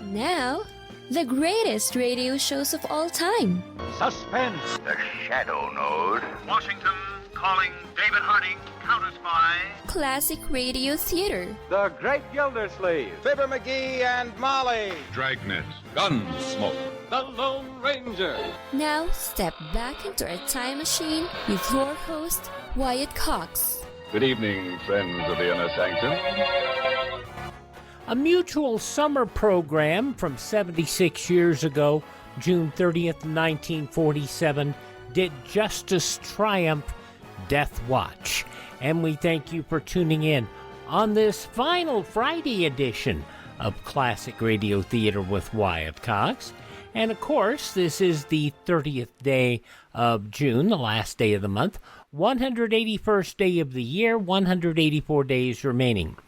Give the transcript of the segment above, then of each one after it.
Now, the greatest radio shows of all time. Suspense. The Shadow Node. Washington calling David Harding, Counter Spy. Classic radio theater. The Great Gildersleeve. Fibber McGee and Molly. Dragnet. Gunsmoke. The Lone Ranger. Now, step back into a time machine with your host, Wyatt Cox. Good evening, friends of the Inner Sanctum. A mutual summer program from 76 years ago, June 30th, 1947, did Justice Triumph Death Watch. And we thank you for tuning in on this final Friday edition of Classic Radio Theater with Wyatt Cox. And of course, this is the 30th day of June, the last day of the month, 181st day of the year, 184 days remaining.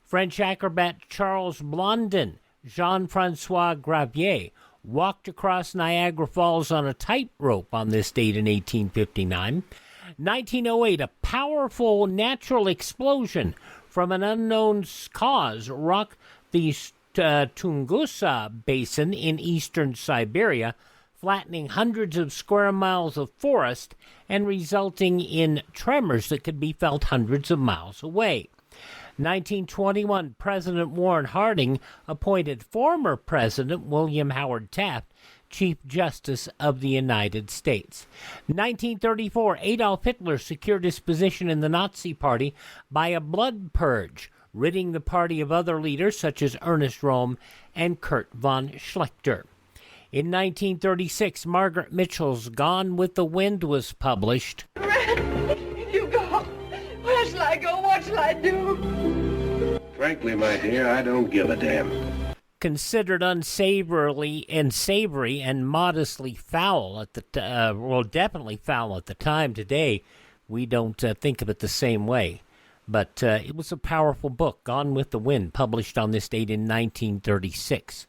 French acrobat Charles Blondin, Jean-Francois Gravier, walked across Niagara Falls on a tightrope on this date in 1859. 1908, a powerful natural explosion from an unknown cause rocked the Tunguska Basin in eastern Siberia, flattening hundreds of square miles of forest and resulting in tremors that could be felt hundreds of miles away. 1921, President Warren Harding appointed former President William Howard Taft Chief Justice of the United States. 1934, Adolf Hitler secured his position in the Nazi Party by a blood purge, ridding the party of other leaders such as Ernest Röhm and Kurt von Schlichter. In 1936, Margaret Mitchell's Gone with the Wind was published. You go. Where shall I go? What shall I do? Frankly, my dear, I don't give a damn. Considered unsavory and modestly foul at the definitely foul at the time. Today, we don't think of it the same way. But it was a powerful book, Gone with the Wind, published on this date in 1936.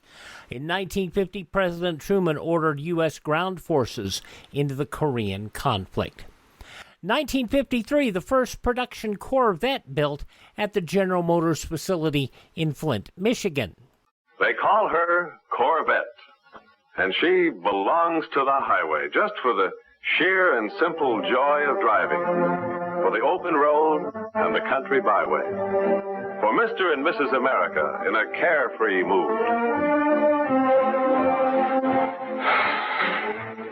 In 1950, President Truman ordered U.S. ground forces into the Korean conflict. 1953, the first production Corvette built at the General Motors facility in Flint, Michigan. They call her Corvette, and she belongs to the highway just for the sheer and simple joy of driving, for the open road and the country byway, for Mr. and Mrs. America in a carefree mood.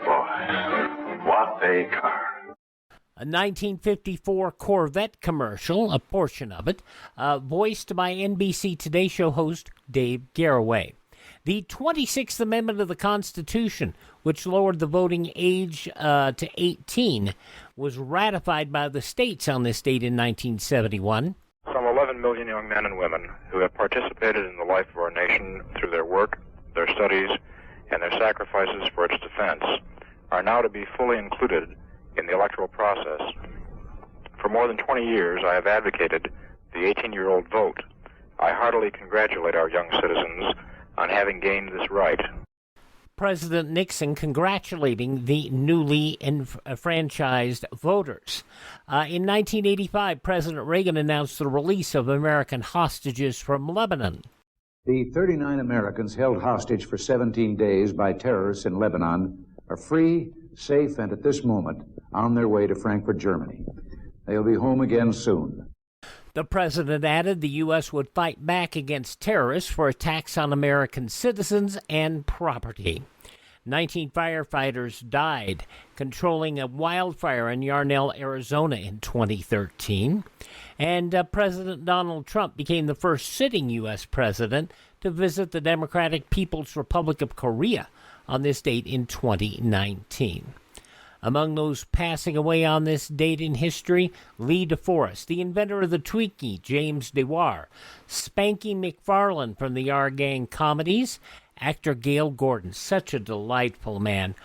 Boy, what a car. A 1954 Corvette commercial, a portion of it, voiced by NBC Today Show host Dave Garroway. The 26th Amendment of the Constitution, which lowered the voting age to 18, was ratified by the states on this date in 1971. Some 11 million young men and women who have participated in the life of our nation through their work, their studies, and their sacrifices for its defense are now to be fully included in the electoral process. For more than 20 years, I have advocated the 18-year-old vote. I heartily congratulate our young citizens on having gained this right. President Nixon congratulating the newly enfranchised voters. In 1985, President Reagan announced the release of American hostages from Lebanon. The 39 Americans held hostage for 17 days by terrorists in Lebanon are free, safe, and at this moment on their way to Frankfurt, Germany. They'll be home again soon. The president added the U.S. would fight back against terrorists for attacks on American citizens and property. 19 firefighters died controlling a wildfire in Yarnell, Arizona in 2013. And President Donald Trump became the first sitting U.S. president to visit the Democratic People's Republic of Korea on this date in 2019. Among those passing away on this date in history, Lee DeForest, the inventor of the Twinkie, James DeWar, Spanky McFarlane from the Our Gang comedies, actor Gale Gordon, such a delightful man,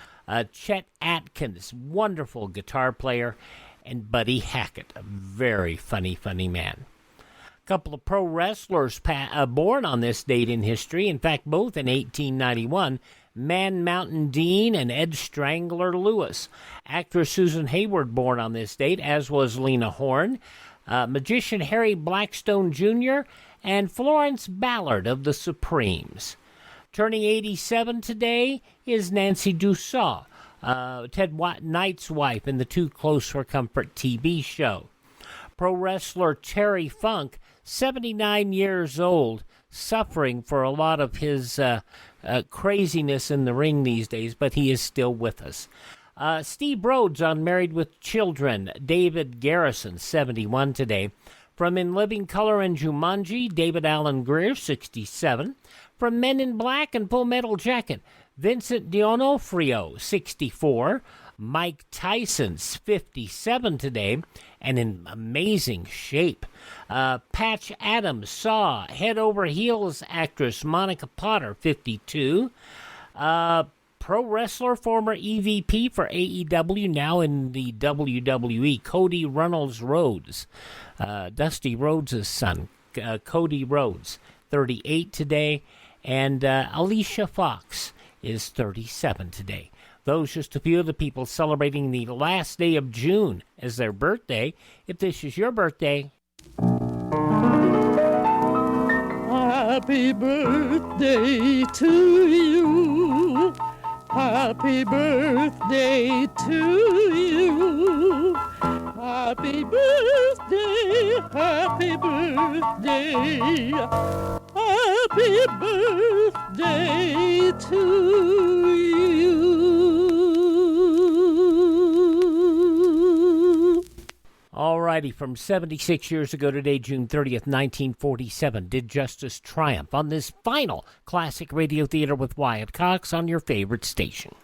Chet Atkins, wonderful guitar player, and Buddy Hackett, a very funny man. A couple of pro wrestlers born on this date in history, in fact, both in 1891, Man Mountain Dean and Ed Strangler Lewis. Actress Susan Hayward born on this date, as was Lena Horne. Magician Harry Blackstone Jr. and Florence Ballard of the Supremes. Turning 87 today is Nancy Dussault, Ted Knight's wife in the Too Close for Comfort TV show. Pro wrestler Terry Funk, 79 years old, suffering for a lot of his craziness in the ring these days, but he is still with us. Steve Rhodes on Married with Children. David Garrison, 71 today. From In Living Color and Jumanji, David Alan Greer, 67. From Men in Black and Full Metal Jacket, Vincent D'Onofrio, 64. Mike Tyson's 57 today, and in amazing shape. Patch Adams, Saw, Head Over Heels actress Monica Potter, 52. Pro wrestler, former EVP for AEW, now in the WWE, Cody Runnels-Rhodes. Dusty Rhodes' son, Cody Rhodes, 38 today. And Alicia Fox is 37 today. Those just a few of the people celebrating the last day of June as their birthday. If this is your birthday... Happy birthday to you. Happy birthday to you. Happy birthday, happy birthday. Happy birthday to you. Alrighty, from 76 years ago today, June 30th, 1947, did justice triumph on this final Classic Radio Theater with Wyatt Cox on your favorite station?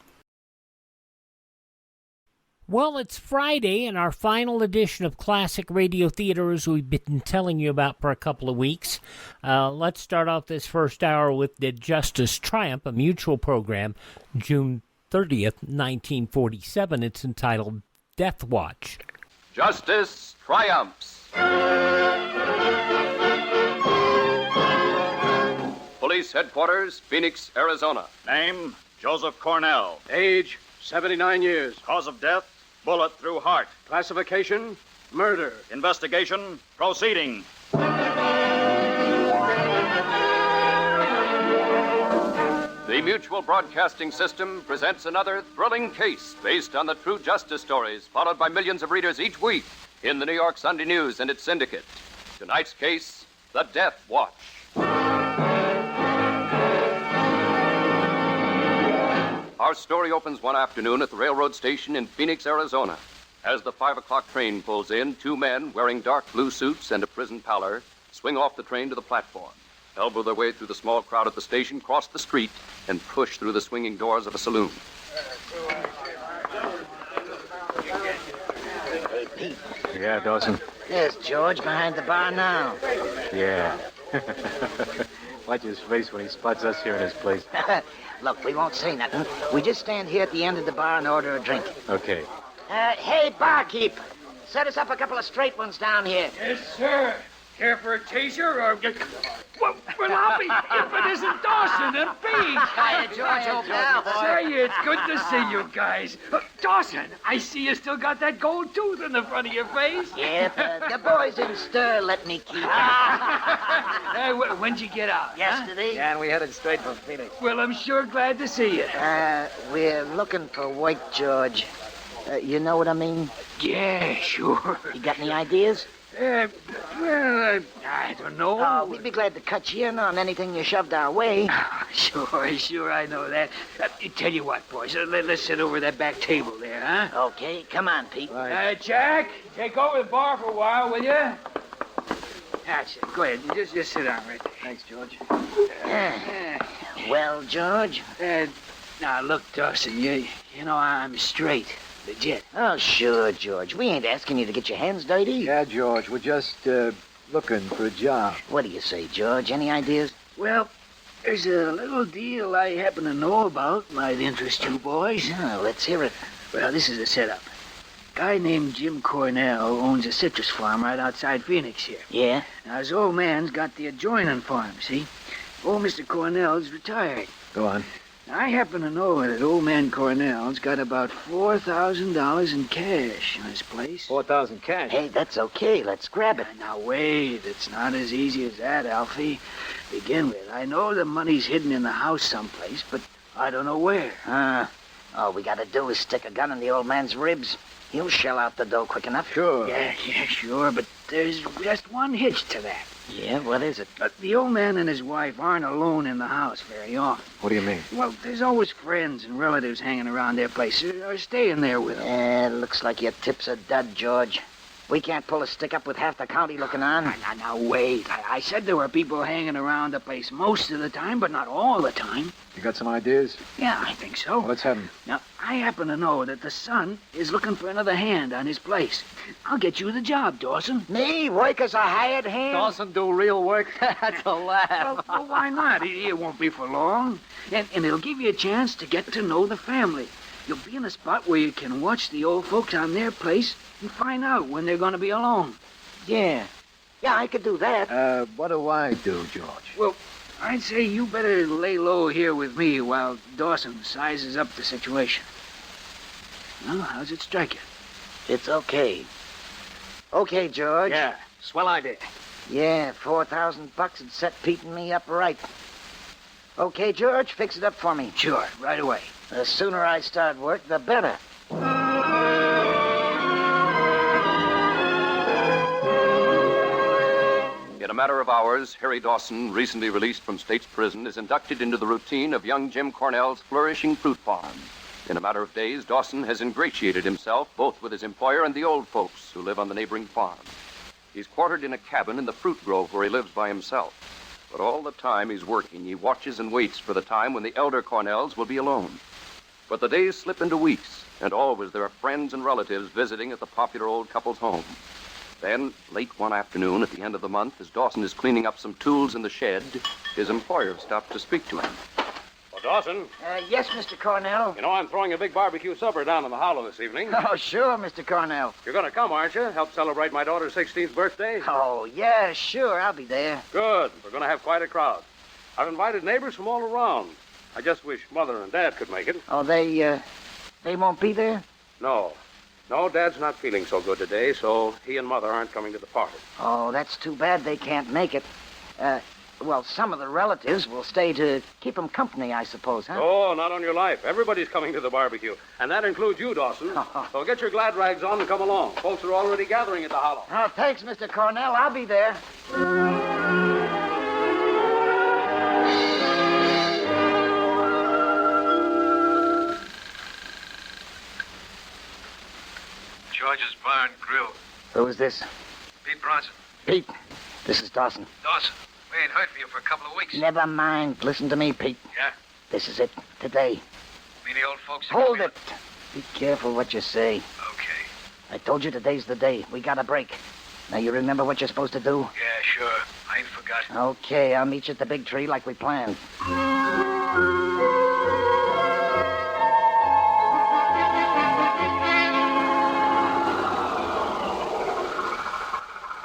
Well, it's Friday, and our final edition of Classic Radio Theater, as we've been telling you about for a couple of weeks. Let's start off this first hour with Did Justice Triumph, a mutual program, June 30th, 1947. It's entitled Death Watch. Justice triumphs. Police headquarters, Phoenix, Arizona. Name, Joseph Cornell. Age, 79 years. Cause of death, bullet through heart. Classification, murder. Investigation, proceeding. The Mutual Broadcasting System presents another thrilling case based on the true justice stories followed by millions of readers each week in the New York Sunday News and its syndicate. Tonight's case, The Death Watch. Our story opens one afternoon at the railroad station in Phoenix, Arizona. As the 5 o'clock train pulls in, two men wearing dark blue suits and a prison pallor swing off the train to the platform, elbow their way through the small crowd at the station, cross the street, and push through the swinging doors of a saloon. Hey, Pete. Yeah, Dawson? There's George behind the bar now. Yeah. Watch his face when he spots us here in his place. Look, we won't say nothing. We just stand here at the end of the bar and order a drink. Okay. Hey, barkeep. Set us up a couple of straight ones down here. Yes, sir. Care for a taser or... Well, I'll be if it isn't Dawson and Pete. Hiya, George, old pal. Say, it's good to see you guys. Dawson, I see you still got that gold tooth in the front of your face. Yep, the boys in stir let me keep it. When'd you get out? Yesterday. Yeah, and we headed straight for Phoenix. Well, I'm sure glad to see you. We're looking for White George. You know what I mean? Yeah, sure. You got any ideas? I don't know. We'd be glad to cut you in on anything you shoved our way. Sure, I know that. Tell you what, boys, let's sit over that back table there, huh? Okay, come on, Pete. Jack, take over the bar for a while, will you? That's it. Go ahead. Just sit down right there. Thanks, George. Well, George? Now, look, Dawson, you know I'm straight. Legit. Oh, sure, George. We ain't asking you to get your hands dirty. Yeah, George, we're just looking for a job. What do you say, George? Any ideas? Well, there's a little deal I happen to know about. Might interest you boys. No, let's hear it. Well, this is the setup. Guy named Jim Cornell owns a citrus farm right outside Phoenix here. Yeah? Now, his old man's got the adjoining farm, see? Old Mr. Cornell's retired. Go on. I happen to know that old man Cornell's got about $4,000 in cash in his place. 4,000 cash? Hey, that's okay. Let's grab it. Now, wait. It's not as easy as that, Alfie. begin with. I know the money's hidden in the house someplace, but I don't know where. All we gotta do is stick a gun in the old man's ribs. He'll shell out the dough quick enough. Sure. Yeah, sure, but there's just one hitch to that. Yeah, what is it? The old man and his wife aren't alone in the house very often. What do you mean? Well, there's always friends and relatives hanging around their place or staying there with them. Looks like your tip's a dud, George. We can't pull a stick up with half the county looking on. Now, wait. I said there were people hanging around the place most of the time, but not all the time. You got some ideas? Yeah, I think so. Well, let's have them. Now, I happen to know that the son is looking for another hand on his place. I'll get you the job, Dawson. Me? Work as a hired hand? Dawson do real work? That's a laugh. Well, why not? It won't be for long. And it'll give you a chance to get to know the family. You'll be in a spot where you can watch the old folks on their place and find out when they're going to be alone. Yeah, I could do that. What do I do, George? Well, I'd say you better lay low here with me while Dawson sizes up the situation. Well, how's it strike you? It's okay. Okay, George. Yeah, swell idea. Yeah, $4,000 would set Pete and me up right. Okay, George, fix it up for me. Sure, right away. The sooner I start work, the better. In a matter of hours, Harry Dawson, recently released from state's prison, is inducted into the routine of young Jim Cornell's flourishing fruit farm. In a matter of days, Dawson has ingratiated himself both with his employer and the old folks who live on the neighboring farm. He's quartered in a cabin in the fruit grove where he lives by himself. But all the time he's working, he watches and waits for the time when the elder Cornells will be alone. But the days slip into weeks, and always there are friends and relatives visiting at the popular old couple's home. Then, late one afternoon at the end of the month, as Dawson is cleaning up some tools in the shed, his employer stops to speak to him. Well, Dawson? Yes, Mr. Cornell? You know, I'm throwing a big barbecue supper down in the hollow this evening. Oh, sure, Mr. Cornell. You're going to come, aren't you? Help celebrate my daughter's 16th birthday? Oh, yeah, sure, I'll be there. Good. We're going to have quite a crowd. I've invited neighbors from all around. I just wish Mother and Dad could make it. Oh, they won't be there? No, Dad's not feeling so good today, so he and Mother aren't coming to the party. Oh, that's too bad they can't make it. Well, some of the relatives will stay to keep them company, I suppose, huh? Oh, not on your life. Everybody's coming to the barbecue, and that includes you, Dawson. So get your glad rags on and come along. Folks are already gathering at the hollow. Oh, thanks, Mr. Cornell. I'll be there. George's Bar and Grill. Who is this? Pete Bronson. Pete, this is Dawson. Dawson, we ain't heard from you for a couple of weeks. Never mind. Listen to me, Pete. Yeah? This is it. Today. Me and the old folks... Hold it. Be careful what you say. Okay. I told you today's the day. We got a break. Now, you remember what you're supposed to do? Yeah, sure. I ain't forgot. Okay, I'll meet you at the big tree like we planned.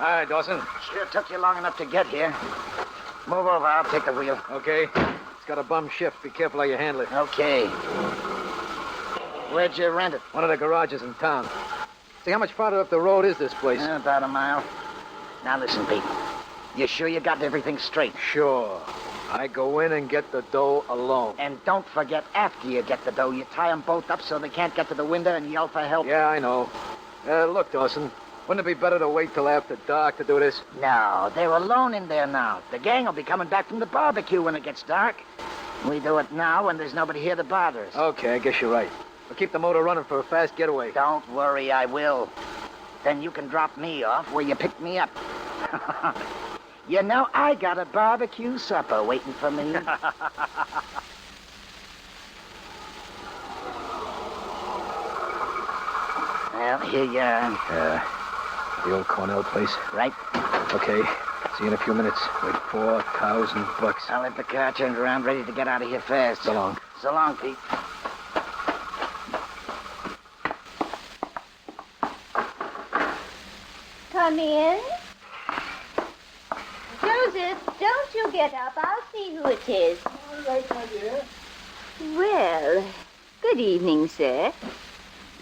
Hi, Dawson. Sure took you long enough to get here. Move over. I'll take the wheel. Okay. It's got a bum shift. Be careful how you handle it. Okay. Where'd you rent it? One of the garages in town. See, how much farther up the road is this place? About a mile. Now listen, Pete. You sure you got everything straight? Sure. I go in and get the dough alone. And don't forget, after you get the dough, you tie them both up so they can't get to the window and yell for help. Yeah, I know. Look, Dawson, wouldn't it be better to wait till after dark to do this? No, they're alone in there now. The gang will be coming back from the barbecue when it gets dark. We do it now when there's nobody here to bother us. Okay, I guess you're right. We'll keep the motor running for a fast getaway. Don't worry, I will. Then you can drop me off where you picked me up. You know, I got a barbecue supper waiting for me. Well, here you are. The old Cornell place? Right. Okay. See you in a few minutes. Wait, $4,000. I'll have the car turned around, ready to get out of here fast. So long. So long, Pete. Come in. Joseph, don't you get up. I'll see who it is. All right, my dear. Well, good evening, sir.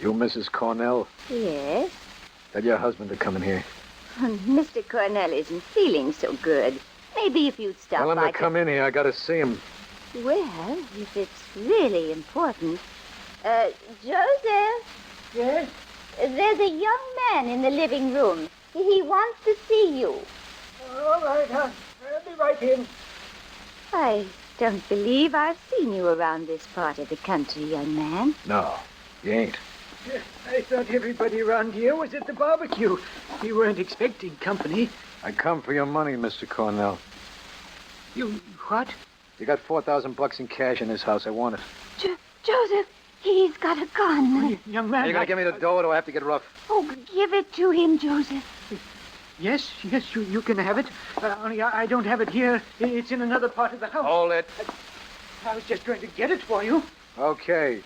You Mrs. Cornell? Yes. Tell your husband to come in here. Mr. Cornell isn't feeling so good. Maybe if you'd stop Tell him by... to come in here. I gotta see him. Well, if it's really important... Joseph? Yes? There's a young man in the living room. He wants to see you. All right, hon. I'll be right in. I don't believe I've seen you around this part of the country, young man. No, you ain't. I thought everybody around here was at the barbecue. You weren't expecting company. I come for your money, Mr. Cornell. You what? You got $4,000 in cash in this house. I want it. Joseph, he's got a gun. Young man... Are you gonna give me the dough, or do I have to get rough? Oh, give it to him, Joseph. Yes, you can have it. Only I don't have it here. It's in another part of the house. Hold it. I was just going to get it for you. Okay.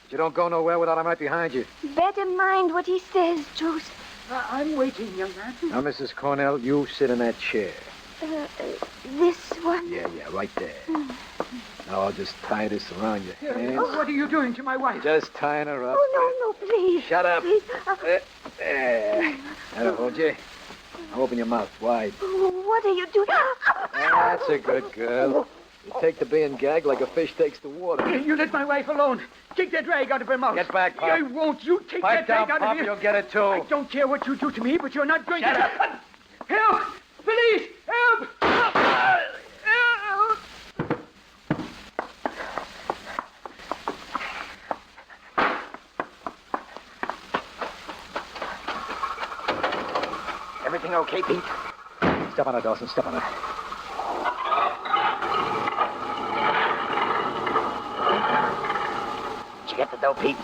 But you don't go nowhere without I'm right behind you. Better mind what he says, Joseph. I'm waiting, young man. Now, Mrs. Cornell, you sit in that chair. This one? Yeah, right there. Now I'll just tie this around your hands. What are you doing to my wife? Just tying her up. Oh, no, please. Shut up. Please. There. Now, hold you. Now open your mouth wide. What are you doing? That's a good girl. You take the bee and gag like a fish takes the water. You let my wife alone. Take that rag out of her mouth. Get back, Pop. I won't. You take Pipe that rag down, out Pop, of here. you'll get it, too. I don't care what you do to me, but you're not going Shut to... up. Help! Police! Help! Help! Everything okay, Pete? Step on it, Dawson. Step on it. Did you get the dough, Pete?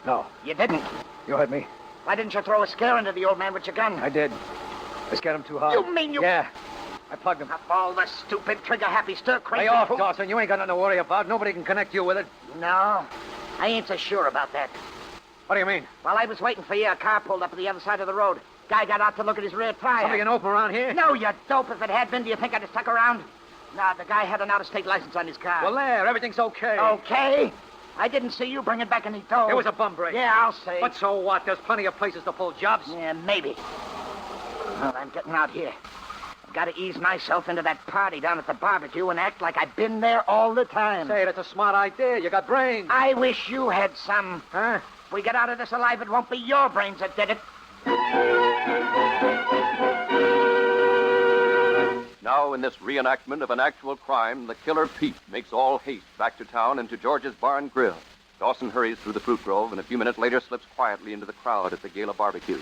No. You didn't. You heard me. Why didn't you throw a scare into the old man with your gun? I did. I scared him too hard. You mean you... Yeah. I plugged him. Of all the stupid, trigger-happy, stir-crazy... Lay off, fool- Dawson. You ain't got nothing to worry about. Nobody can connect you with it. No, I ain't so sure about that. What do you mean? While I was waiting for you, a car pulled up at the other side of the road. Guy got out to look at his rear tire. Somebody can open around here? No, you dope. If it had been, do you think I'd have stuck around? Nah, the guy had an out-of-state license on his car. Well, there. Everything's okay. Okay? I didn't see you bringing back any dough. It was a bum break. Yeah, I'll say. But so what? There's plenty of places to pull jobs. Yeah, maybe. Well, I'm getting out here. I've got to ease myself into that party down at the barbecue and act like I've been there all the time. Say, that's a smart idea. You got brains. I wish you had some. Huh? If we get out of this alive, it won't be your brains that did it. Now, in this reenactment of an actual crime, the killer Pete makes all haste back to town and to George's Bar and Grill. Dawson hurries through the fruit grove and a few minutes later slips quietly into the crowd at the Gala barbecue.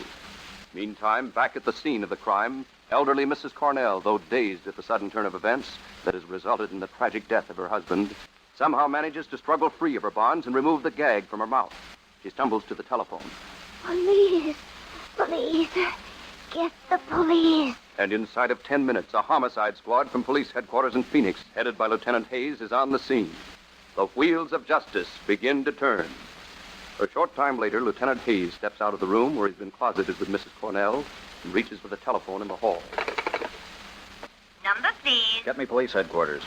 Meantime, back at the scene of the crime, elderly Mrs. Cornell, though dazed at the sudden turn of events that has resulted in the tragic death of her husband, somehow manages to struggle free of her bonds and remove the gag from her mouth. She stumbles to the telephone. Police! Police! Get the police! And inside of 10 minutes, a homicide squad from police headquarters in Phoenix, headed by Lieutenant Hayes, is on the scene. The wheels of justice begin to turn. A short time later, Lieutenant Hayes steps out of the room where he's been closeted with Mrs. Cornell and reaches for the telephone in the hall. Number, please. Get me police headquarters.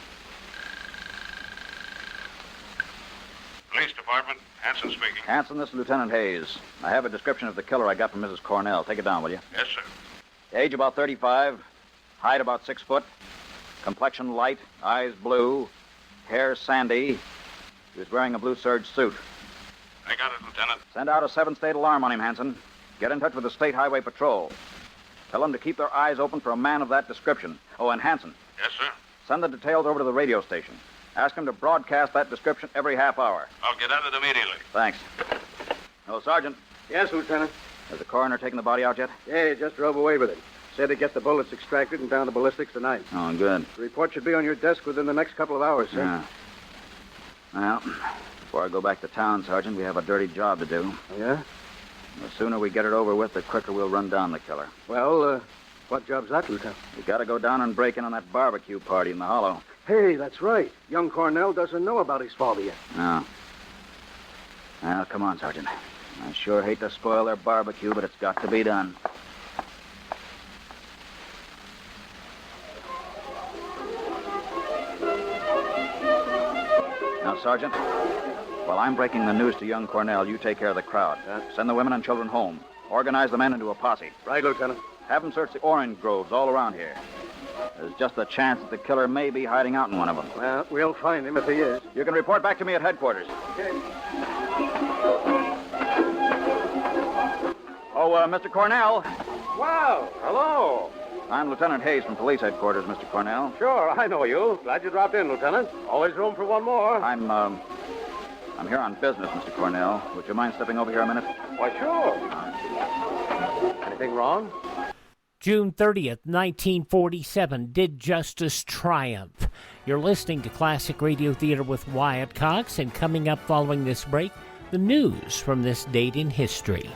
Police Department, Hanson speaking. Hanson, this is Lieutenant Hayes. I have a description of the killer I got from Mrs. Cornell. Take it down, will you? Yes, sir. Age about 35, height about 6 foot, complexion light, eyes blue, hair sandy. He was wearing a blue serge suit. I got it, Lieutenant. Send out a 7-state alarm on him, Hanson. Get in touch with the State Highway Patrol. Tell them to keep their eyes open for a man of that description. Oh, and Hanson, Yes, sir. send the details over to the radio station. Ask them to broadcast that description every half hour. I'll get at it immediately. Thanks. Oh, Sergeant, Yes, Lieutenant. has the coroner taken the body out yet? Yeah, he just drove away with it. Said to get the bullets extracted and down to ballistics tonight. Oh, good. The report should be on your desk within the next couple of hours, sir. Yeah. Well, before I go back to town, Sergeant, we have a dirty job to do. Yeah? The sooner we get it over with, the quicker we'll run down the killer. Well, what job's that, Lieutenant? We got to go down and break in on that barbecue party in the Hollow. Hey, that's right. Young Cornell doesn't know about his father yet. No. Well, come on, Sergeant. I sure hate to spoil their barbecue, but it's got to be done. Now, Sergeant, while I'm breaking the news to young Cornell, you take care of the crowd. Send the women and children home. Organize the men into a posse. Right, Lieutenant. Have them search the orange groves all around here. There's just a chance that the killer may be hiding out in one of them. Well, we'll find him if he is. You can report back to me at headquarters. Okay. Oh, Mr. Cornell. Wow, hello. I'm Lieutenant Hayes from Police Headquarters, Mr. Cornell. Sure, I know you. Glad you dropped in, Lieutenant. Always room for one more. I'm here on business, Mr. Cornell. Would you mind stepping over here a minute? Why, sure. Anything wrong? June 30th, 1947, did justice triumph? You're listening to Classic Radio Theater with Wyatt Cox, and coming up following this break, the news from this date in history.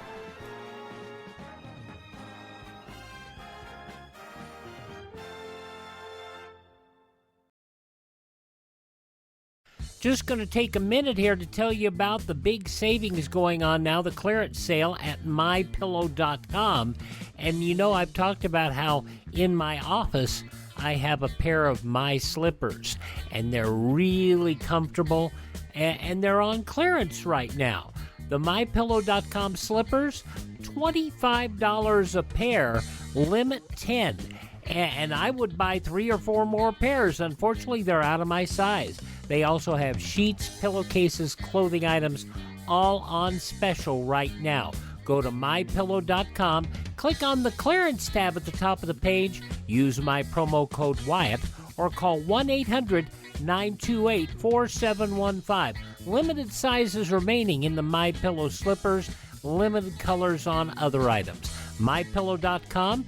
Just going to take a minute here to tell you about the big savings going on now, the clearance sale at MyPillow.com. And you know, I've talked about how in my office I have a pair of My Slippers, and they're really comfortable, and they're on clearance right now. The MyPillow.com slippers, $25 a pair, limit 10. And I would buy 3 or 4 more pairs. Unfortunately, they're out of my size. They also have sheets, pillowcases, clothing items, all on special right now. Go to MyPillow.com, click on the clearance tab at the top of the page, use my promo code Wyatt, or call 1-800-928-4715. Limited sizes remaining in the MyPillow slippers, limited colors on other items. MyPillow.com,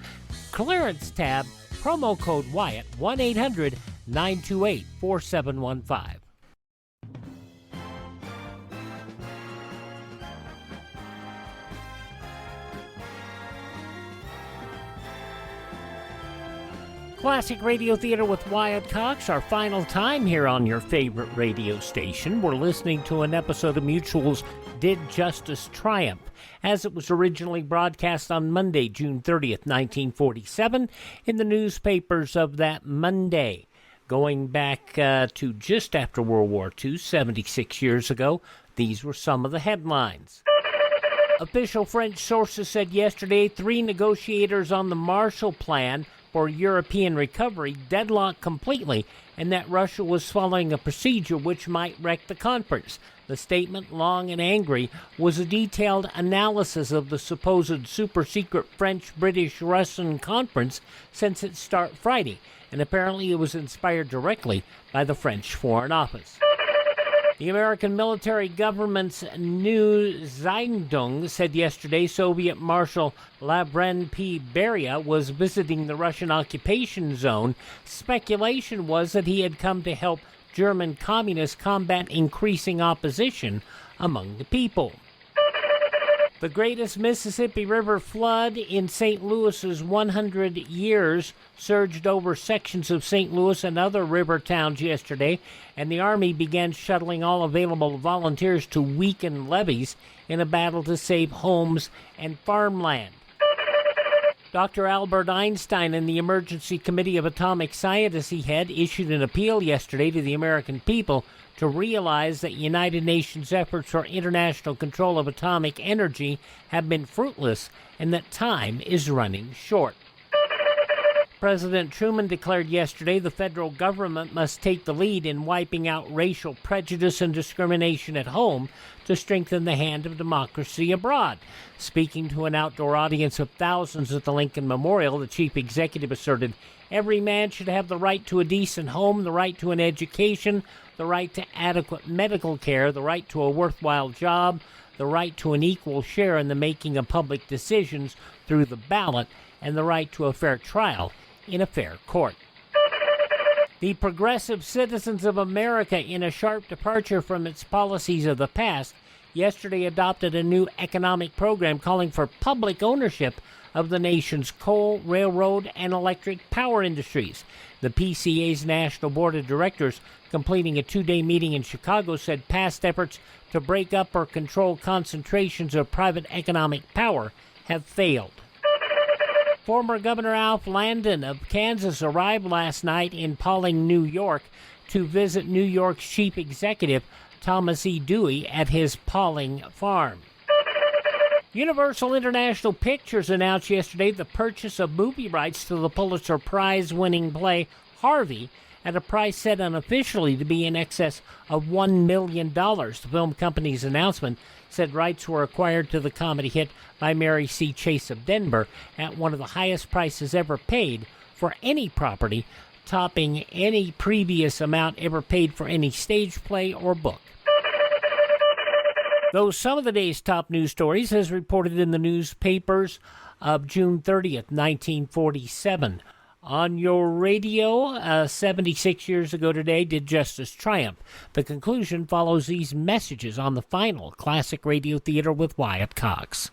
clearance tab, promo code Wyatt, 1-800-928-4715. Classic Radio Theater with Wyatt Cox, our final time here on your favorite radio station. We're listening to an episode of Mutual's Did Justice Triumph, as it was originally broadcast on Monday, June 30th, 1947, in the newspapers of that Monday. Going back to just after World War II, 76 years ago, these were some of the headlines. Official French sources said yesterday 3 negotiators on the Marshall Plan for European recovery deadlocked completely, and that Russia was following a procedure which might wreck the conference. The statement, long and angry, was a detailed analysis of the supposed super-secret French-British-Russian conference since its start Friday, and apparently it was inspired directly by the French Foreign Office. The American military government's new Zeitung said yesterday Soviet Marshal Lavrent P. Beria was visiting the Russian occupation zone. Speculation was that he had come to help German communists combat increasing opposition among the people. The greatest Mississippi River flood in St. Louis's 100 years surged over sections of St. Louis and other river towns yesterday, and the Army began shuttling all available volunteers to weaken levees in a battle to save homes and farmland. Dr. Albert Einstein and the Emergency Committee of Atomic Scientists he had issued an appeal yesterday to the American people to realize that United Nations efforts for international control of atomic energy have been fruitless and that time is running short. President Truman declared yesterday the federal government must take the lead in wiping out racial prejudice and discrimination at home to strengthen the hand of democracy abroad. Speaking to an outdoor audience of thousands at the Lincoln Memorial, the chief executive asserted, "Every man should have the right to a decent home, the right to an education, the right to adequate medical care, the right to a worthwhile job, the right to an equal share in the making of public decisions through the ballot, and the right to a fair trial in a fair court." The Progressive Citizens of America, in a sharp departure from its policies of the past, yesterday adopted a new economic program calling for public ownership of the nation's coal, railroad, and electric power industries. The PCA's National Board of Directors, completing a 2-day meeting in Chicago, said past efforts to break up or control concentrations of private economic power have failed. Former Governor Alf Landon of Kansas arrived last night in Pawling, New York, to visit New York's chief executive, Thomas E. Dewey, at his Pawling farm. Universal International Pictures announced yesterday the purchase of movie rights to the Pulitzer Prize-winning play Harvey at a price set unofficially to be in excess of $1 million. The film company's announcement said rights were acquired to the comedy hit by Mary C. Chase of Denver at one of the highest prices ever paid for any property, topping any previous amount ever paid for any stage play or book. Those some of the day's top news stories as reported in the newspapers of June 30th, 1947. On your radio, 76 years ago today, did justice triumph. The conclusion follows these messages on the final Classic Radio Theater with Wyatt Cox.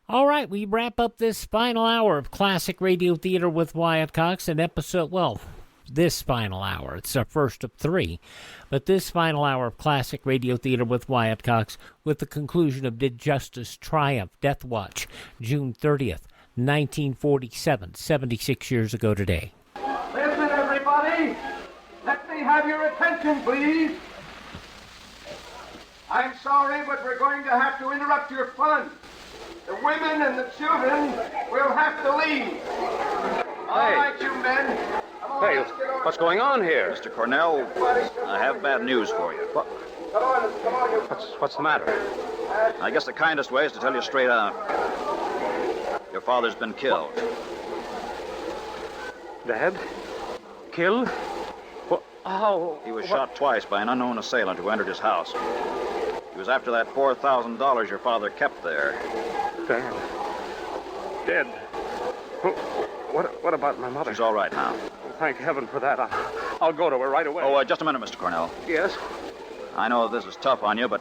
All right, we wrap up this final hour of Classic Radio Theater with Wyatt Cox, an episode, this final hour. It's our first of 3. But this final hour of Classic Radio Theater with Wyatt Cox with the conclusion of Did Justice Triumph? Death Watch, June 30th, 1947, 76 years ago today. Listen, everybody. Let me have your attention, please. I'm sorry, but we're going to have to interrupt your fun. The women and the children will have to leave. All right, you men. Hey, what's going on here? Mr. Cornell, I have bad news for you. What's the matter? I guess the kindest way is to tell you straight out. Your father's been killed. Dad? Killed? How? He was shot twice by an unknown assailant who entered his house. He was after that $4,000 your father kept there. Dad? Dead? What about my mother? She's all right now. Thank heaven for that. I'll go to her right away. Oh, just a minute, Mr. Cornell. Yes? I know this is tough on you, but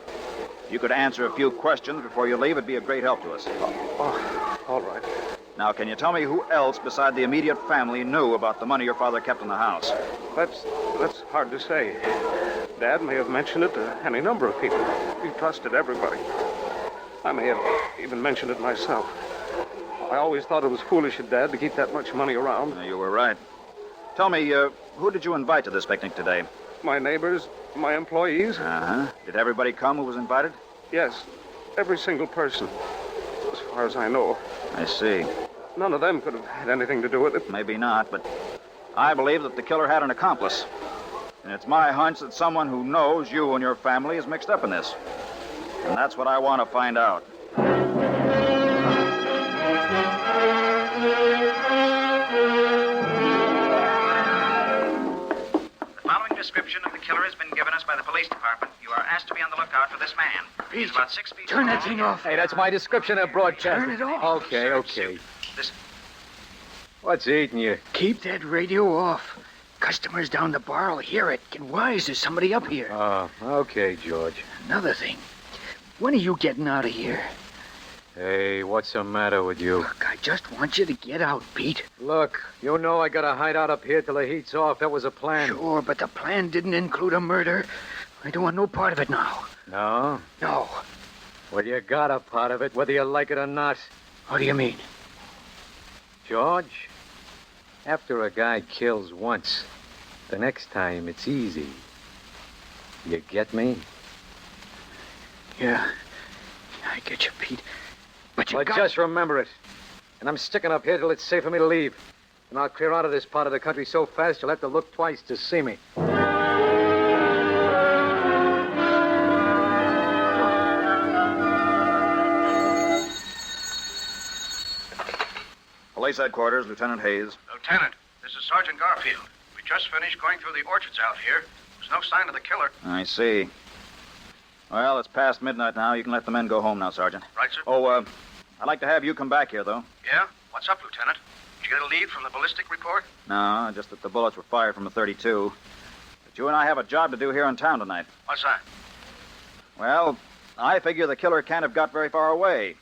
if you could answer a few questions before you leave, it'd be a great help to us. Oh, all right. Now, can you tell me who else beside the immediate family knew about the money your father kept in the house? That's hard to say. Dad may have mentioned it to any number of people. He trusted everybody. I may have even mentioned it myself. I always thought it was foolish of Dad to keep that much money around. You were right. Tell me, who did you invite to this picnic today? My neighbors, my employees. Uh-huh. Did everybody come who was invited? Yes, every single person, as far as I know. I see. None of them could have had anything to do with it. Maybe not, but I believe that the killer had an accomplice. And it's my hunch that someone who knows you and your family is mixed up in this. And that's what I want to find out. Description of the killer has been given us by the police department. You are asked to be on the lookout for this man. He's about 6 feet Turn tall. that thing off. Hey, that's my description of broadcast. Turn it off. Okay. This... What's eating you? Keep that radio off. Customers down the bar will hear it. And why is there somebody up here? Oh, okay, George. Another thing. When are you getting out of here? Hey, what's the matter with you? Look, I just want you to get out, Pete. Look, you know I got a hideout up here till the heat's off. That was a plan. Sure, but the plan didn't include a murder. I don't want no part of it now. No? No. Well, you got a part of it, whether you like it or not. What do you mean? George, after a guy kills once, the next time it's easy. You get me? Yeah, I get you, Pete. But just remember it. And I'm sticking up here till it's safe for me to leave. And I'll clear out of this part of the country so fast you'll have to look twice to see me. Police headquarters, Lieutenant Hayes. Lieutenant, this is Sergeant Garfield. We just finished going through the orchards out here. There's no sign of the killer. I see. Well, it's past midnight now. You can let the men go home now, Sergeant. Right, sir. Oh, I'd like to have you come back here, though. Yeah? What's up, Lieutenant? Did you get a lead from the ballistic report? No, just that the bullets were fired from a .32. But you and I have a job to do here in town tonight. What's that? Well, I figure the killer can't have got very far away.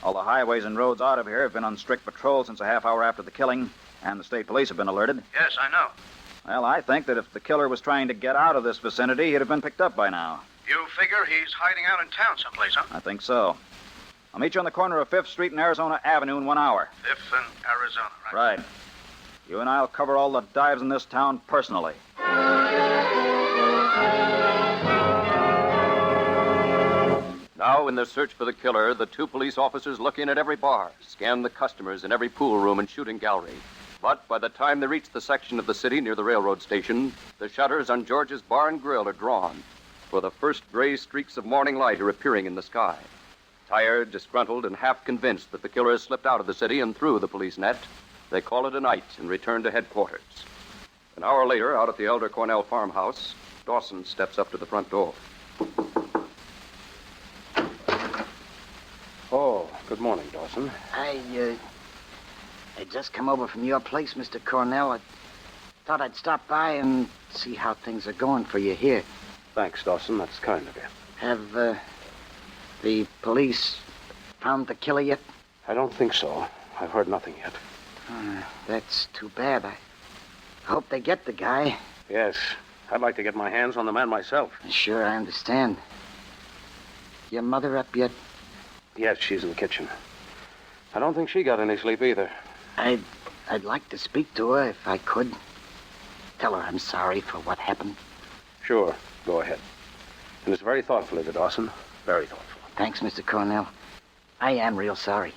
All the highways and roads out of here have been on strict patrol since a half hour after the killing, and the state police have been alerted. Yes, I know. Well, I think that if the killer was trying to get out of this vicinity, he'd have been picked up by now. You figure he's hiding out in town someplace, huh? I think so. I'll meet you on the corner of 5th Street and Arizona Avenue in 1 hour. 5th and Arizona, right? Right. You and I'll cover all the dives in this town personally. Now, in their search for the killer, the two police officers look in at every bar, scan the customers in every pool room and shooting gallery. But by the time they reach the section of the city near the railroad station, the shutters on George's Bar and Grill are drawn, for the first gray streaks of morning light are appearing in the sky. Tired, disgruntled, and half convinced that the killer has slipped out of the city and through the police net, they call it a night and return to headquarters. An hour later, out at the Elder Cornell farmhouse, Dawson steps up to the front door. Oh, good morning, Dawson. I just come over from your place, Mr. Cornell. I thought I'd stop by and see how things are going for you here. Thanks, Dawson. That's kind of you. Have, the police found the killer yet? I don't think so. I've heard nothing yet. That's too bad. I hope they get the guy. Yes. I'd like to get my hands on the man myself. Sure, I understand. Your mother up yet? Yes, she's in the kitchen. I don't think she got any sleep either. I'd like to speak to her if I could. Tell her I'm sorry for what happened. Sure. Go ahead. And it's very thoughtful of you, Dawson. Very thoughtful. Thanks, Mr. Cornell. I am real sorry.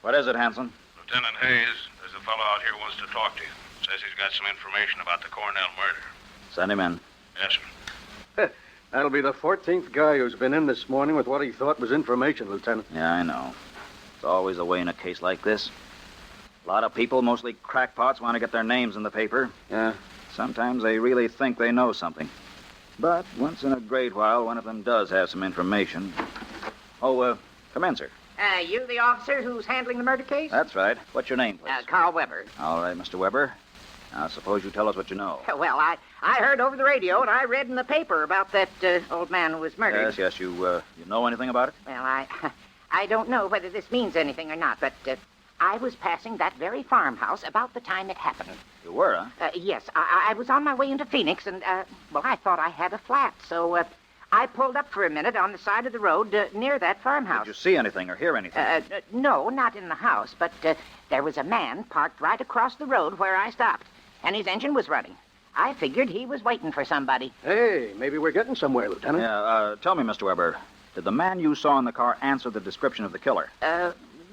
What is it, Hanson? Lieutenant Hayes, there's a fellow out here who wants to talk to you. Says he's got some information about the Cornell murder. Send him in. Yes, sir. That'll be the 14th guy who's been in this morning with what he thought was information, Lieutenant. Yeah, I know. It's always the way in a case like this. A lot of people, mostly crackpots, want to get their names in the paper. Yeah. Sometimes they really think they know something. But once in a great while, one of them does have some information. Oh, come in, sir. You the officer who's handling the murder case? That's right. What's your name, please? Carl Weber. All right, Mr. Weber. Now, suppose you tell us what you know. Well, I heard over the radio and I read in the paper about that old man who was murdered. Yes. You know anything about it? Well, I don't know whether this means anything or not, but I was passing that very farmhouse about the time it happened. You were, huh? Yes. I was on my way into Phoenix, and, I thought I had a flat, so I pulled up for a minute on the side of the road near that farmhouse. Did you see anything or hear anything? No, not in the house, but there was a man parked right across the road where I stopped, and his engine was running. I figured he was waiting for somebody. Hey, maybe we're getting somewhere, Lieutenant. Yeah, tell me, Mr. Weber, did the man you saw in the car answer the description of the killer?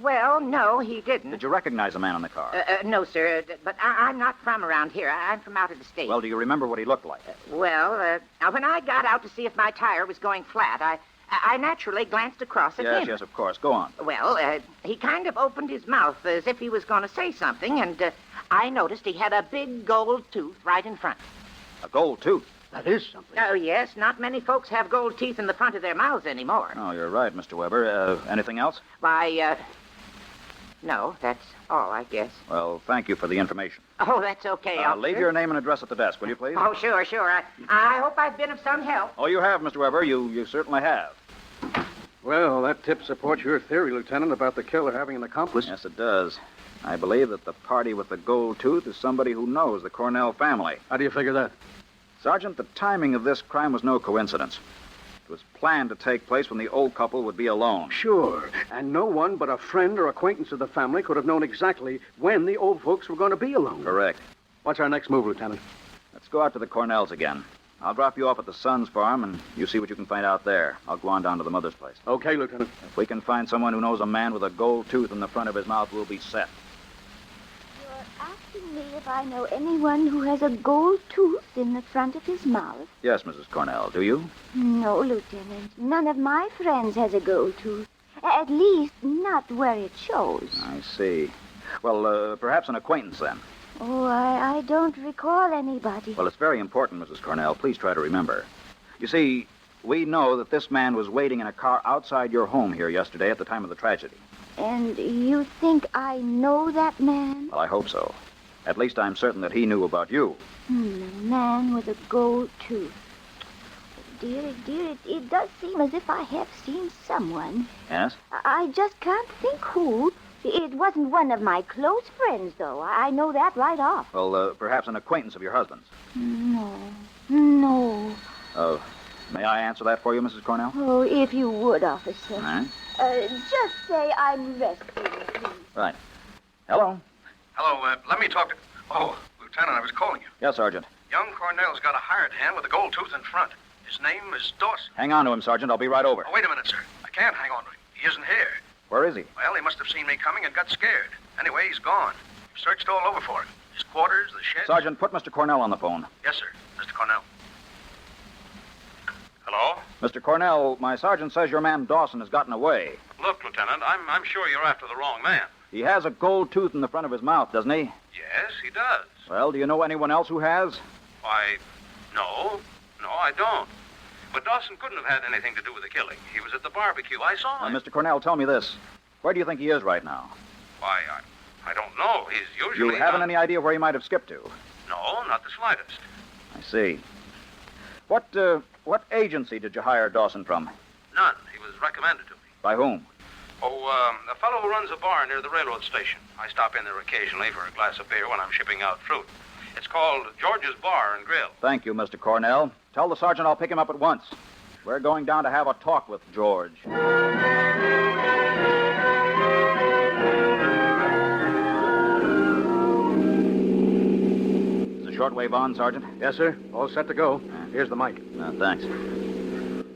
Well, no, he didn't. Did you recognize the man in the car? No, sir, but I'm not from around here. I'm from out of the state. Well, do you remember what he looked like? When I got out to see if my tire was going flat, I naturally glanced across at him. Yes, of course. Go on. Well, he kind of opened his mouth as if he was going to say something, and I noticed he had a big gold tooth right in front. A gold tooth? That is something. Oh, yes. Not many folks have gold teeth in the front of their mouths anymore. Oh, you're right, Mr. Weber. Anything else? Why, no, that's all, I guess. Well, thank you for the information. Oh, that's okay, officer. Leave your name and address at the desk, will you, please? Oh, sure. I hope I've been of some help. Oh, you have, Mr. Weber. You certainly have. Well, that tip supports your theory, Lieutenant, about the killer having an accomplice. Yes, it does. I believe that the party with the gold tooth is somebody who knows the Cornell family. How do you figure that? Sergeant, the timing of this crime was no coincidence. It was planned to take place when the old couple would be alone. Sure. And no one but a friend or acquaintance of the family could have known exactly when the old folks were going to be alone. Correct. What's our next move, Lieutenant? Let's go out to the Cornells again. I'll drop you off at the Sons farm, and you see what you can find out there. I'll go on down to the mother's place. Okay, Lieutenant. If we can find someone who knows a man with a gold tooth in the front of his mouth, we'll be set. You're asking me if I know anyone who has a gold tooth in the front of his mouth? Yes, Mrs. Cornell. Do you? No, Lieutenant. None of my friends has a gold tooth. At least, not where it shows. I see. Well, perhaps an acquaintance, then. Oh, I don't recall anybody. Well, it's very important, Mrs. Cornell. Please try to remember. You see, we know that this man was waiting in a car outside your home here yesterday at the time of the tragedy. And you think I know that man? Well, I hope so. At least I'm certain that he knew about you. The man with a gold tooth. Dear, it does seem as if I have seen someone. Yes? I just can't think who. It wasn't one of my close friends, though. I know that right off. Well, perhaps an acquaintance of your husband's. No. May I answer that for you, Mrs. Cornell? Oh, if you would, officer. All right. Just say I'm rescuing, please. Right. Hello. Hello, let me talk to... Oh, Lieutenant, I was calling you. Yes, Sergeant. Young Cornell's got a hired hand with a gold tooth in front. His name is Dawson. Hang on to him, Sergeant. I'll be right over. Oh, wait a minute, sir. I can't hang on to him. He isn't here. Where is he? Well, he must have seen me coming and got scared. Anyway, he's gone. We've searched all over for him. His quarters, the shed... Sergeant, put Mr. Cornell on the phone. Yes, sir. Mr. Cornell. Hello? Mr. Cornell, my sergeant says your man Dawson has gotten away. Look, Lieutenant, I'm sure you're after the wrong man. He has a gold tooth in the front of his mouth, doesn't he? Yes, he does. Well, do you know anyone else who has? Why, no. No, I don't. But Dawson couldn't have had anything to do with the killing. He was at the barbecue. I saw him. Mr. Cornell, tell me this. Where do you think he is right now? Why, I don't know. He's usually... You haven't any idea where he might have skipped to? No, not the slightest. I see. What agency did you hire Dawson from? None. He was recommended to me. By whom? Oh, a fellow who runs a bar near the railroad station. I stop in there occasionally for a glass of beer when I'm shipping out fruit. It's called George's Bar and Grill. Thank you, Mr. Cornell. Tell the sergeant I'll pick him up at once. We're going down to have a talk with George. Is the shortwave on, Sergeant? Yes, sir. All set to go. Here's the mic. Thanks.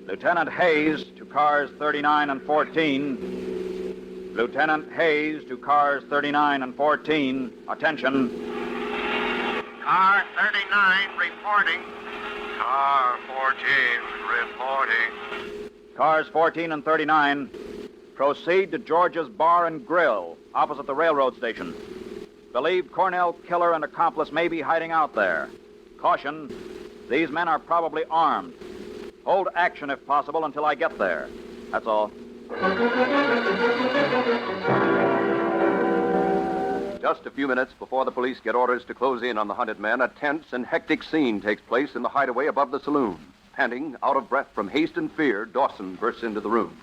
Lieutenant Hayes to cars 39 and 14. Lieutenant Hayes to cars 39 and 14. Attention. Car 39 reporting. Car 14 reporting. Cars 14 and 39. Proceed to George's Bar and Grill, opposite the railroad station. Believe Cornell killer and accomplice may be hiding out there. Caution, these men are probably armed. Hold action if possible until I get there. That's all. Just a few minutes before the police get orders to close in on the hunted men, a tense and hectic scene takes place in the hideaway above the saloon. Panting, out of breath from haste and fear, Dawson bursts into the room.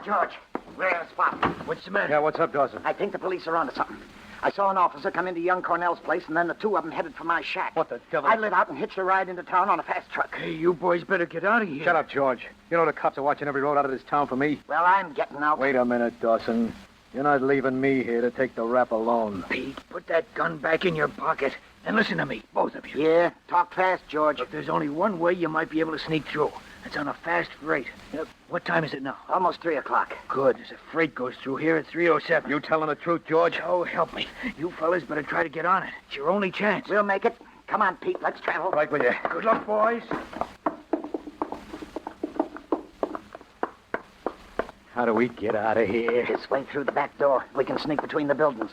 George, we're at a spot. What's the matter? Yeah, what's up, Dawson? I think the police are onto something. I saw an officer come into young Cornell's place, and then the two of them headed for my shack. What the devil? I lit out and hitched a ride into town on a fast truck. Hey, you boys better get out of here. Shut up, George. You know the cops are watching every road out of this town for me. Well, I'm getting out. Wait a minute, Dawson. You're not leaving me here to take the rap alone. Pete, put that gun back in your pocket and listen to me, both of you. Yeah, talk fast, George. Look, there's only one way you might be able to sneak through. It's on a fast freight. What time is it now? Almost 3 o'clock. Good. There's a freight goes through here at 3:07. You telling the truth, George? Oh, help me. You fellas better try to get on it. It's your only chance. We'll make it. Come on, Pete. Let's travel. Right with you. Good luck, boys. How do we get out of here? This way through the back door. We can sneak between the buildings.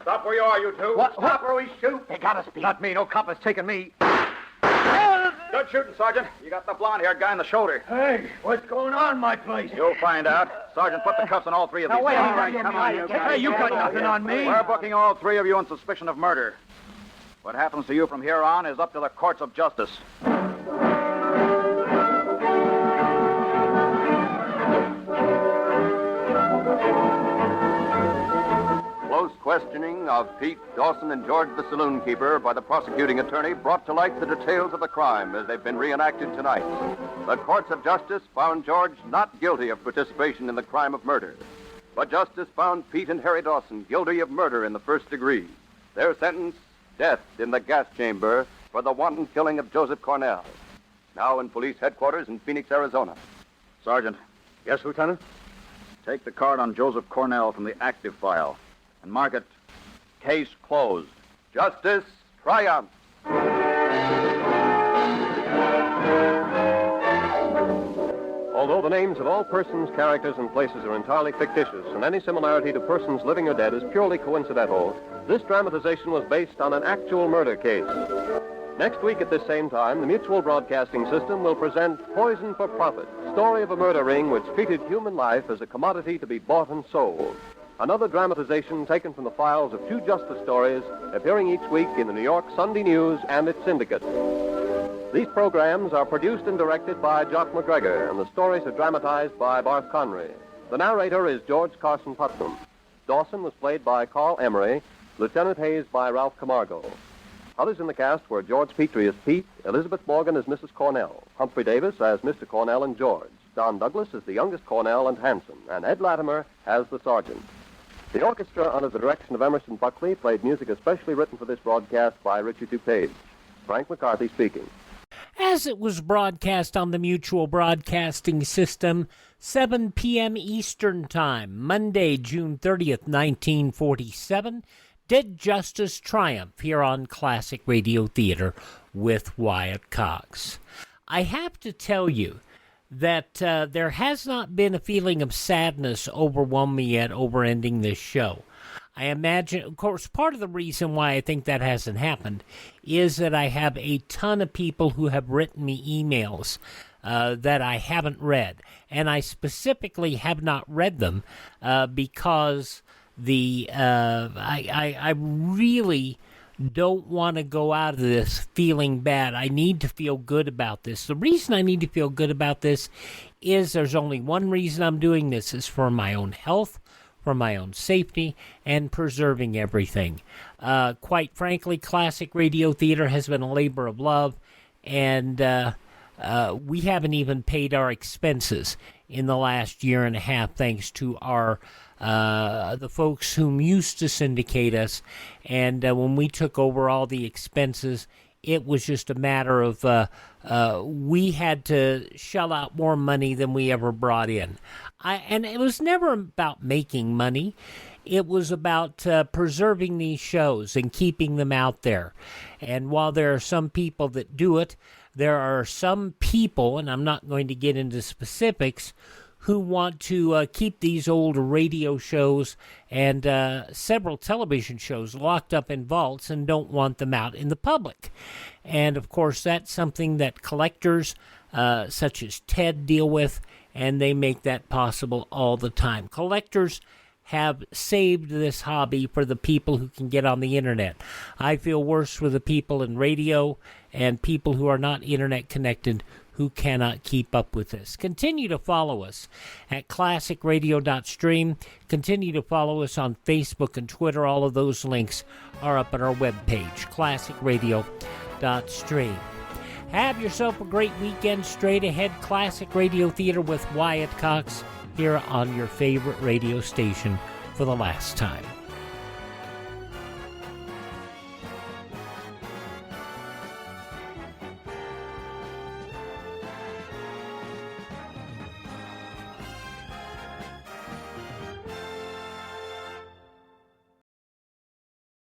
Stop where you are, you two. What? Stop or we shoot. They got us, Pete. Not me. No cop has taken me. Good shooting, Sergeant. You got the blonde-haired guy in the shoulder. Hey, what's going on in my place? You'll find out. Sergeant, put the cuffs on all three of these. Now, wait. men. All right, come on, you guys. Hey, you got nothing on me. We're booking all three of you on suspicion of murder. What happens to you from here on is up to the courts of justice. Close questioning of Pete, Dawson, and George the saloon keeper by the prosecuting attorney brought to light the details of the crime as they've been reenacted tonight. The courts of justice found George not guilty of participation in the crime of murder, but justice found Pete and Harry Dawson guilty of murder in the first degree. Their sentence, death in the gas chamber for the wanton killing of Joseph Cornell. Now in police headquarters in Phoenix, Arizona. Sergeant. Yes, Lieutenant? Take the card on Joseph Cornell from the active file and mark it case closed. Justice triumphs. Although the names of all persons, characters, and places are entirely fictitious, and any similarity to persons living or dead is purely coincidental, this dramatization was based on an actual murder case. Next week at this same time, the Mutual Broadcasting System will present Poison for Profit, story of a murder ring which treated human life as a commodity to be bought and sold. Another dramatization taken from the files of two justice stories appearing each week in the New York Sunday News and its syndicate. These programs are produced and directed by Jock McGregor, and the stories are dramatized by Barth Conry. The narrator is George Carson Putnam. Dawson was played by Carl Emery, Lieutenant Hayes by Ralph Camargo. Others in the cast were George Petrie as Pete, Elizabeth Morgan as Mrs. Cornell, Humphrey Davis as Mr. Cornell and George, Don Douglas as the youngest Cornell and Hanson, and Ed Latimer as the sergeant. The orchestra, under the direction of Emerson Buckley, played music especially written for this broadcast by Richard DuPage. Frank McCarthy speaking. As it was broadcast on the Mutual Broadcasting System, 7 p.m. Eastern Time, Monday, June 30th, 1947, Did Justice Triumph here on Classic Radio Theater with Wyatt Cox. I have to tell you that there has not been a feeling of sadness overwhelm me yet over ending this show. I imagine, of course, part of the reason why I think that hasn't happened is that I have a ton of people who have written me emails that I haven't read. And I specifically have not read them because I really don't want to go out of this feeling bad. I need to feel good about this. The reason I need to feel good about this is there's only one reason I'm doing this, is for my own health, for my own safety, and preserving everything. Quite frankly, Classic Radio Theater has been a labor of love, and we haven't even paid our expenses in the last year and a half, thanks to our the folks whom used to syndicate us. And when we took over all the expenses, it was just a matter of we had to shell out more money than we ever brought in. And it was never about making money. It was about preserving these shows and keeping them out there. And while there are some people that do it, there are some people, and I'm not going to get into specifics, who want to keep these old radio shows and several television shows locked up in vaults and don't want them out in the public. And, of course, that's something that collectors such as Ted deal with, and they make that possible all the time. Collectors have saved this hobby for the people who can get on the internet. I feel worse for the people in radio and people who are not internet connected who cannot keep up with this. Continue to follow us at classicradio.stream. Continue to follow us on Facebook and Twitter. All of those links are up on our webpage, classicradio.stream. Have yourself a great weekend. Straight ahead, Classic Radio Theater with Wyatt Cox here on your favorite radio station for the last time.